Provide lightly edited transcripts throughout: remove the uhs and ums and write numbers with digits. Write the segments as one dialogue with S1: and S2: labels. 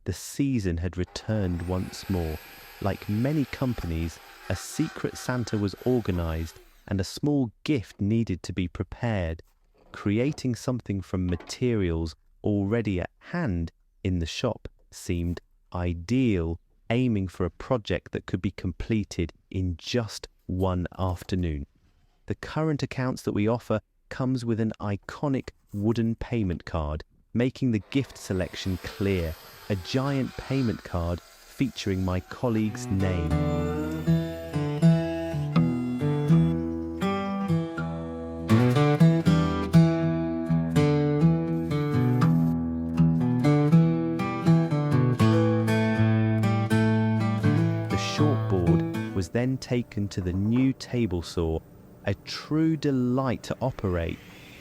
S1: The season had returned once more. Like many companies, a secret Santa was organized and a small gift needed to be prepared. Creating something from materials already at hand in the shop seemed ideal, aiming for a project that could be completed in just one afternoon. The current accounts that we offer comes with an iconic wooden payment card, making the gift selection clear. A giant payment card featuring my colleague's name. The shortboard was then taken to the new table saw, a true delight to operate.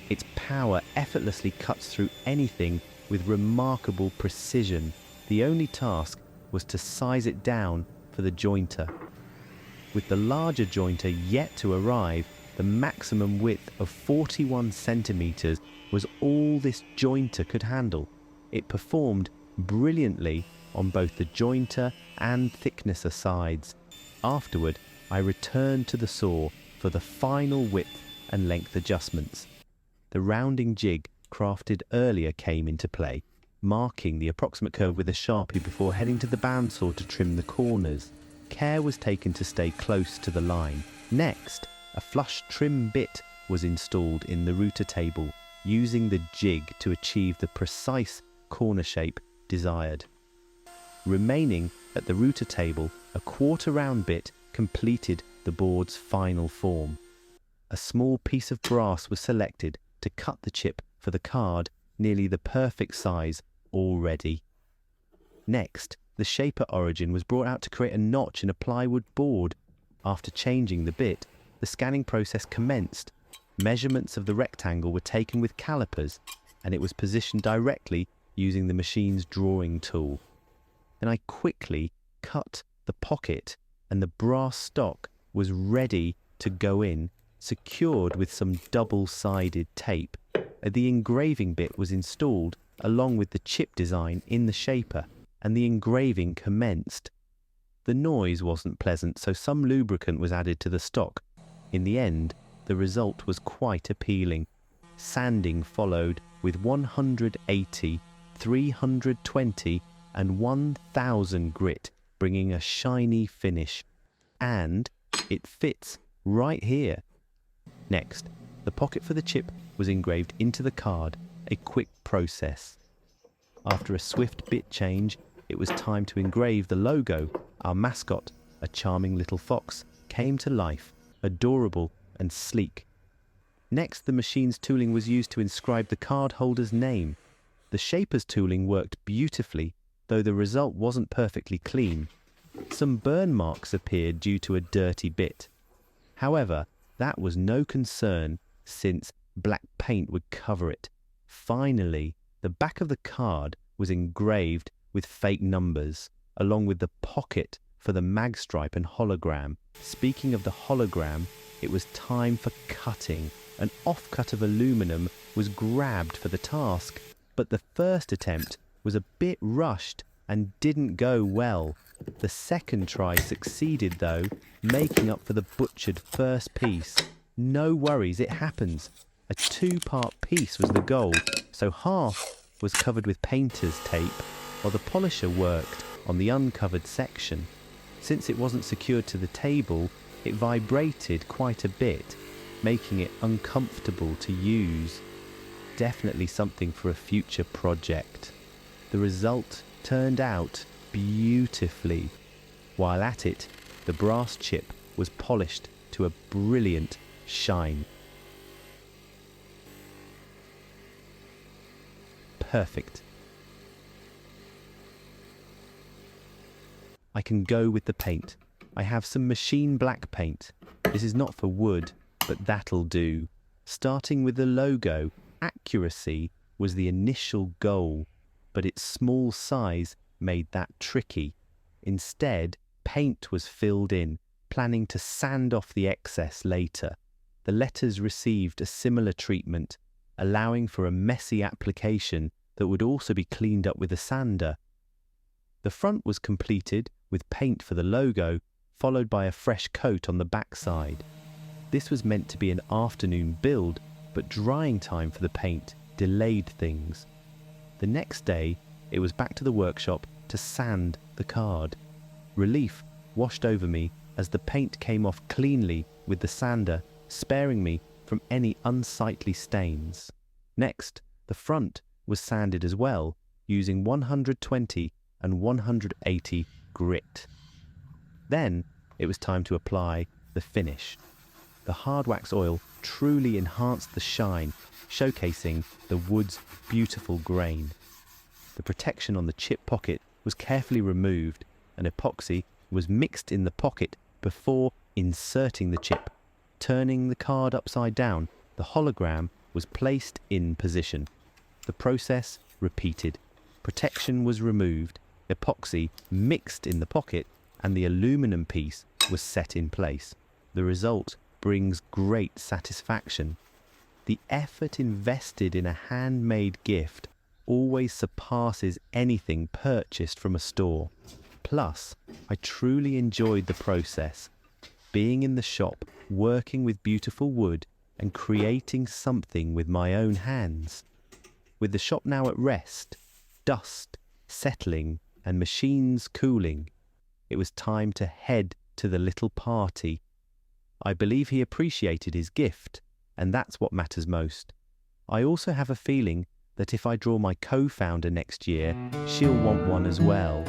S1: Its power effortlessly cuts through anything with remarkable precision. The only task was to size it down for the jointer. With the larger jointer yet to arrive, the maximum width of 41 centimeters was all this jointer could handle. It performed brilliantly on both the jointer and thicknesser sides. Afterward, I returned to the saw for the final width and length adjustments. The rounding jig crafted earlier came into play, marking the approximate curve with a Sharpie before heading to the bandsaw to trim the corners. Care was taken to stay close to the line. Next, a flush trim bit was installed in the router table, using the jig to achieve the precise corner shape desired. Remaining at the router table, a quarter round bit completed the board's final form. A small piece of brass was selected to cut the chip for the card, nearly the perfect size already. Next, the shaper origin was brought out to create a notch in a plywood board. After changing the bit, the scanning process commenced. Measurements of the rectangle were taken with calipers, and it was positioned directly using the machine's drawing tool. Then I quickly cut the pocket, and the brass stock was ready to go in, secured with some double-sided tape. The engraving bit was installed along with the chip design in the shaper, and the engraving commenced. The noise wasn't pleasant, so some lubricant was added to the stock. In the end, the result was quite appealing. Sanding followed with 180, 320 and 1000 grit, bringing a shiny finish. And it fits right here. Next, the pocket for the chip was engraved into the card, a quick process. After a swift bit change, it was time to engrave the logo. Our mascot, a charming little fox, came to life, adorable and sleek. Next, the machine's tooling was used to inscribe the card holder's name. The shaper's tooling worked beautifully, though the result wasn't perfectly clean. Some burn marks appeared due to a dirty bit. However, that was no concern, since black paint would cover it. Finally, the back of the card was engraved with fake numbers, along with the pocket for the mag stripe and hologram. Speaking of the hologram, it was time for cutting. An offcut of aluminum was grabbed for the task, but the first attempt was a bit rushed and didn't go well. The second try succeeded though, making up for the butchered first piece. No worries, it happens. A two-part piece was the goal, so half was covered with painter's tape, while the polisher worked on the uncovered section. Since it wasn't secured to the table, it vibrated quite a bit, making it uncomfortable to use. Definitely something for a future project. The result turned out beautifully. While at it, the brass chip was polished to a brilliant shine. Perfect. I can go with the paint. I have some machine black paint. This is not for wood, but that'll do. Starting with the logo, accuracy was the initial goal, but its small size made that tricky. Instead, paint was filled in, planning to sand off the excess later. The letters received a similar treatment, allowing for a messy application that would also be cleaned up with a sander. The front was completed with paint for the logo, followed by a fresh coat on the backside. This was meant to be an afternoon build, but drying time for the paint delayed things. The next day, it was back to the workshop to sand the card. Relief washed over me as the paint came off cleanly with the sander, sparing me from any unsightly stains. Next, the front was sanded as well, using 120 and 180 grit. Then it was time to apply the finish. The hard wax oil truly enhanced the shine, showcasing the wood's beautiful grain. The protection on the chip pocket was carefully removed, and epoxy was mixed in the pocket before inserting the chip. Turning the card upside down, the hologram was placed in position. The process repeated. Protection was removed, epoxy mixed in the pocket, and the aluminum piece was set in place. The result brings great satisfaction. The effort invested in a handmade gift always surpasses anything purchased from a store. Plus, I truly enjoyed the process, being in the shop, working with beautiful wood and creating something with my own hands. With the shop now at rest, dust settling and machines cooling, it was time to head to the little party. I believe he appreciated his gift, and that's what matters most. I also have a feeling that if I draw my co-founder next year, she'll want one as well.